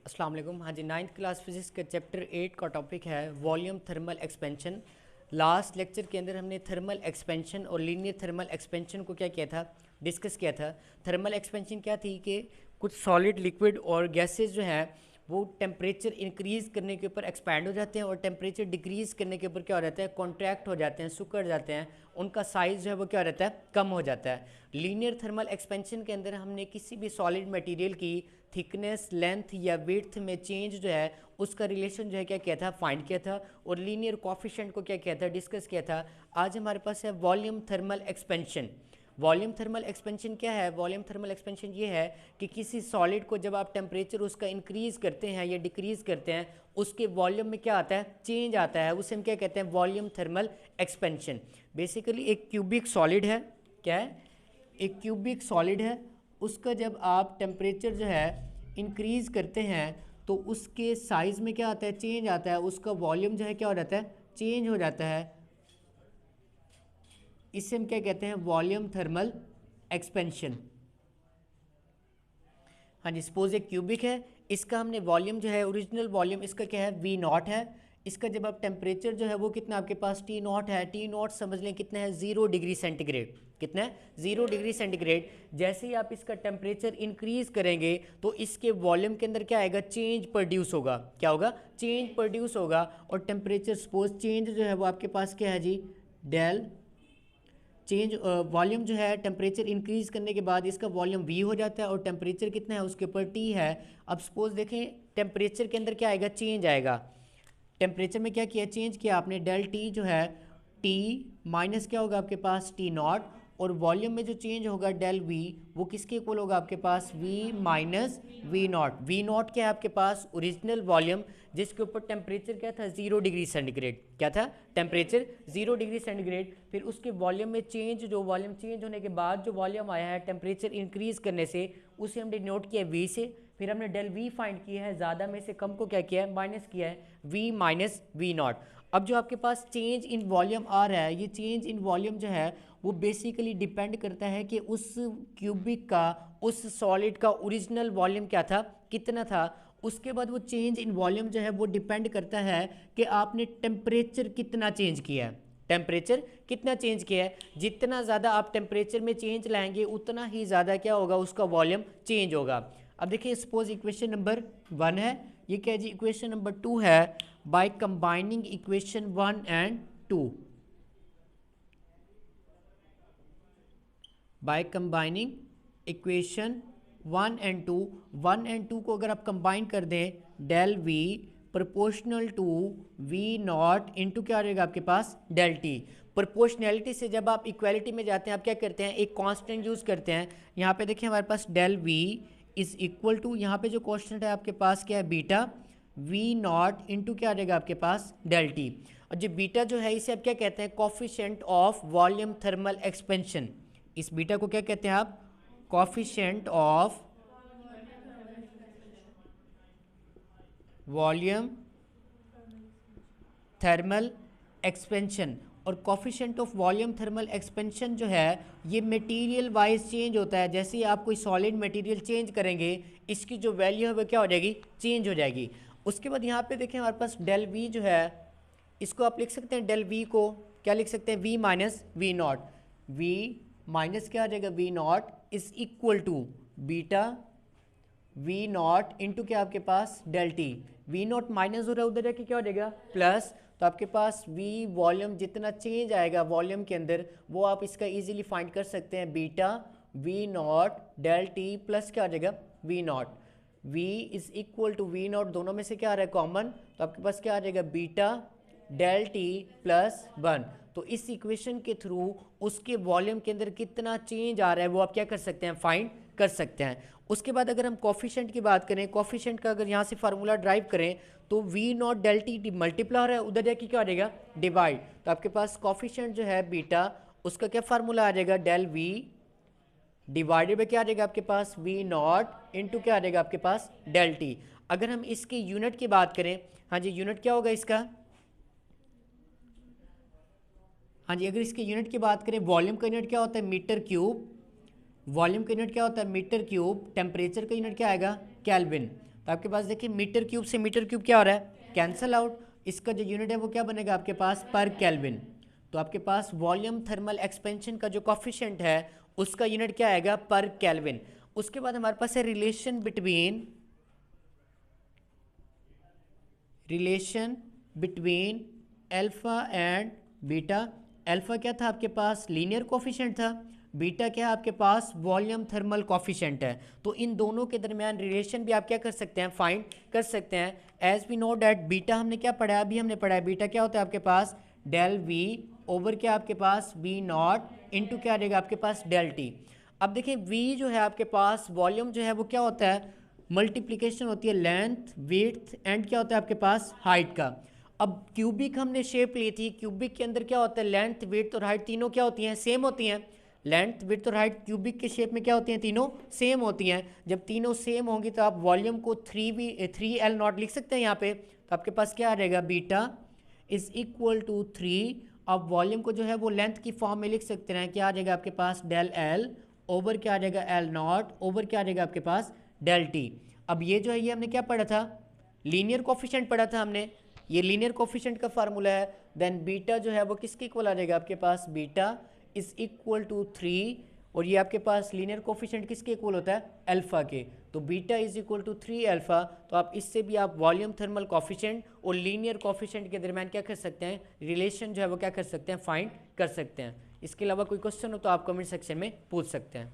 अस्सलाम वालेकुम। हाँ जी, 9th क्लास फिजिक्स के चैप्टर 8 का टॉपिक है volume thermal expansion. Last lecture के अंदर हमने थर्मल एक्सपेंशन और लीनियर थर्मल एक्सपेंशन को क्या किया था, डिस्कस किया था। थर्मल एक्सपेंशन क्या थी कि कुछ सॉलिड, लिक्विड और गैसेज जो हैं वो टेम्परेचर इंक्रीज़ करने के ऊपर एक्सपैंड हो जाते हैं और टेम्परेचर डिक्रीज़ करने के ऊपर क्या हो जाता है, कॉन्ट्रैक्ट हो जाते हैं, सिकुड़ जाते हैं, उनका साइज़ जो है वो क्या हो जाता है, कम हो जाता है। लीनियर थर्मल एक्सपेंशन के अंदर हमने किसी भी सॉलिड मटेरियल की थिकनेस, लेंथ या विड्थ में चेंज जो है उसका रिलेशन जो है क्या किया था, फाइंड किया था और लीनियर कोफिशिएंट को क्या किया था, डिस्कस किया था। आज हमारे पास है volume thermal expansion. Volume thermal expansion क्या है? वॉल्यूम थर्मल एक्सपेंशन ये है कि किसी सॉलिड को जब आप टेम्परेचर उसका इंक्रीज़ करते हैं या डिक्रीज़ करते हैं, उसके वॉल्यूम में क्या आता है, चेंज आता है। उसे हम क्या कहते हैं, वॉल्यूम थर्मल एक्सपेंशन। बेसिकली एक क्यूबिक सॉलिड है, क्या है, एक क्यूबिक सॉलिड है, उसका जब आप टेम्परेचर जो है इंक्रीज़ करते हैं तो उसके साइज़ में क्या आता है, चेंज आता है, उसका वॉल्यूम जो है क्या हो जाता है, चेंज हो जाता है। इसे हम क्या कहते हैं, वॉल्यूम थर्मल एक्सपेंशन। हाँ जी, सपोज एक क्यूबिक है, इसका हमने वॉल्यूम जो है, ओरिजिनल वॉल्यूम इसका क्या है, वी नॉट है। इसका जब आप टेम्परेचर जो है वो कितना आपके पास टी नॉट है, टी नॉट समझ लें कितना है, 0 डिग्री सेंटीग्रेड। कितना है, 0 डिग्री सेंटीग्रेड। जैसे ही आप इसका टेम्परेचर इंक्रीज करेंगे तो इसके वॉल्यूम के अंदर क्या आएगा, चेंज प्रोड्यूस होगा। क्या होगा, चेंज प्रोड्यूस होगा। और टेम्परेचर सपोज चेंज जो है वो आपके पास क्या है जी, डेल चेंज, वॉल्यूम जो है टेम्परेचर इंक्रीज़ करने के बाद इसका वॉल्यूम वी हो जाता है और टेम्परेचर कितना है उसके ऊपर टी है। अब सपोज देखें टेम्परेचर के अंदर क्या आएगा, चेंज आएगा। टेम्परेचर में क्या किया, चेंज किया आपने, डेल टी जो है टी माइनस क्या होगा आपके पास, टी नॉट, और वॉल्यूम में जो चेंज होगा डेल वी, वो किसके इक्वल होगा आपके पास, V minus V not. V naught क्या है आपके पास, ओरिजिनल वॉल्यूम जिसके ऊपर टेम्परेचर क्या था, 0 डिग्री सेंटीग्रेड। क्या था, टेम्परेचर 0 डिग्री सेंटीग्रेड। फिर उसके वॉल्यूम में चेंज, जो वॉल्यूम चेंज होने के बाद जो वॉल्यूम आया है टेम्परेचर इंक्रीज करने से, उसे हमने नोट किया वी से। फिर हमने डेल वी फाइंड किया है, ज़्यादा में से कम को क्या किया है, माइनस किया है, वी माइनस वी नॉट। अब जो आपके पास चेंज इन वॉल्यूम आ रहा है, ये चेंज इन वॉल्यूम जो है वो बेसिकली डिपेंड करता है कि उस क्यूबिक का, उस सॉलिड का ओरिजिनल वॉल्यूम क्या था, कितना था। उसके बाद वो चेंज इन वॉल्यूम जो है वो डिपेंड करता है कि आपने टेम्परेचर कितना चेंज किया है। टेम्परेचर कितना चेंज किया है, जितना ज़्यादा आप टेम्परेचर में चेंज लाएंगे उतना ही ज़्यादा क्या होगा, उसका वॉल्यूम चेंज होगा। अब देखिए सपोज इक्वेशन नंबर 1 है, ये क्या जी, इक्वेशन नंबर 2 है। By combining equation 1 and 2, by combining equation 1 and 2, 1 and 2 को अगर आप कंबाइन कर दें, del V proportional to V not into क्या आ जाएगा आपके पास, डेल टी। प्रोपोर्शनैलिटी से जब आप इक्वालिटी में जाते हैं, आप क्या करते हैं, एक कांस्टेंट यूज़ करते हैं। यहाँ पे देखिए हमारे पास del V is equal to, यहाँ पे जो कांस्टेंट है आपके पास क्या है, बीटा वी नॉट इंटू क्या आ जाएगा आपके पास, डेल टी। और जो बीटा जो है इसे आप क्या कहते हैं, coefficient of volume thermal expansion. इस बीटा को क्या कहते हैं आप, coefficient of volume thermal expansion. और coefficient of volume thermal expansion जो है ये मटेरियल वाइज चेंज होता है। जैसे ही आप कोई सॉलिड मटेरियल चेंज करेंगे, इसकी जो वैल्यू है वो क्या हो जाएगी, चेंज हो जाएगी। उसके बाद यहाँ पे देखें हमारे पास डेल वी जो है, इसको आप लिख सकते हैं, डेल वी को क्या लिख सकते हैं, V minus V not. V minus क्या आ जाएगा, V naught is equal to beta V not into क्या आपके पास, del T. V naught minus हो रहा है, उधर जाके क्या हो जाएगा, प्लस। तो आपके पास वी वॉल्यूम जितना चेंज आएगा वॉल्यूम के अंदर, वो आप इसका इजीली फाइंड कर सकते हैं, beta V not del T plus क्या आ जाएगा, V not. V is equal to V not, दोनों में से क्या आ रहा है, कॉमन, तो आपके पास क्या आ जाएगा, बीटा डेल टी प्लस 1। तो इस इक्वेशन के थ्रू उसके वॉल्यूम के अंदर कितना चेंज आ रहा है वो आप क्या कर सकते हैं, फाइंड कर सकते हैं। उसके बाद अगर हम कोफिशिएंट की बात करें, कोफिशिएंट का अगर यहाँ से फार्मूला ड्राइव करें तो V not del T multiply है, उधर जाके क्या आ जाएगा, डिवाइड। तो आपके पास कोफिशिएंट जो है बीटा, उसका क्या फार्मूला आ जाएगा, डेल वी डिवाइडेड बाय क्या आ जाएगा आपके पास, वी नॉट इंटू क्या आ जाएगा आपके पास, डेल टी। अगर हम इसकी यूनिट की बात करें, हाँ जी यूनिट क्या होगा इसका, हाँ जी अगर इसकी यूनिट की बात करें, वॉल्यूम का यूनिट क्या होता है, मीटर क्यूब। वॉल्यूम का यूनिट क्या होता है, मीटर क्यूब। टेम्परेचर का यूनिट क्या आएगा, केल्विन। तो आपके पास देखिए मीटर क्यूब से मीटर क्यूब क्या हो रहा है, कैंसल आउट। इसका जो यूनिट है वो क्या बनेगा आपके पास, पर केल्विन। तो आपके पास वॉल्यूम थर्मल एक्सपेंशन का जो कॉफिशिएंट है उसका यूनिट क्या आएगा, पर केल्विन। उसके बाद हमारे पास है relation between alpha and beta. Alpha क्या था आपके पास, लीनियर कोफिशिएंट था, बीटा क्या है आपके पास, वॉल्यूम थर्मल कोफिशिएंट है। तो इन दोनों के दरमियान रिलेशन भी आप क्या कर सकते हैं, फाइंड कर सकते हैं। As we know that beta हमने क्या पढ़ा है, अभी हमने पढ़ा है बीटा क्या होता है आपके पास, डेल वी ओवर क्या आपके पास, वी नॉट इंटू क्या आ जाएगा आपके पास, डेल टी। अब देखिए वी जो है आपके पास, वॉल्यूम जो है वो क्या होता है, मल्टीप्लिकेशन होती है लेंथ विड्थ एंड क्या होता है आपके पास, हाइट का। अब क्यूबिक हमने शेप ली थी, क्यूबिक के अंदर क्या होता है, लेंथ विड्थ और हाइट तीनों क्या होती हैं, सेम होती हैं। लेंथ विड्थ और हाइट क्यूबिक के शेप में क्या होती हैं, तीनों सेम होती हैं। जब तीनों सेम होंगी तो आप वॉल्यूम को 3L0 लिख सकते हैं यहाँ पे। तो आपके पास क्या आ जाएगा, बीटा इज इक्वल टू 3। अब वॉल्यूम को जो है वो लेंथ की फॉर्म में लिख सकते हैं, क्या आ जाएगा आपके पास, डेल एल ओवर क्या आ जाएगा, L0 ओवर क्या आ जाएगा आपके पास, डेल टी। अब ये जो है ये हमने क्या पढ़ा था, लीनियर कोफिशिएंट पढ़ा था हमने, ये लीनियर कोफिशिएंट का फार्मूला है। देन बीटा जो है वो किसके इक्वल आ जाएगा आपके पास, बीटा इज इक्वल टू 3। और ये आपके पास लीनियर कोफिशिएंट किसके इक्वल होता है, अल्फा के। तो beta is equal to 3 alpha. तो आप इससे भी आप वॉल्यूम थर्मल कोफिशिएंट और लीनियर कोफिशिएंट के दरमियान क्या कर सकते हैं, रिलेशन जो है वो क्या कर सकते हैं, फाइंड कर सकते हैं। इसके अलावा कोई क्वेश्चन हो तो आप कमेंट सेक्शन में पूछ सकते हैं।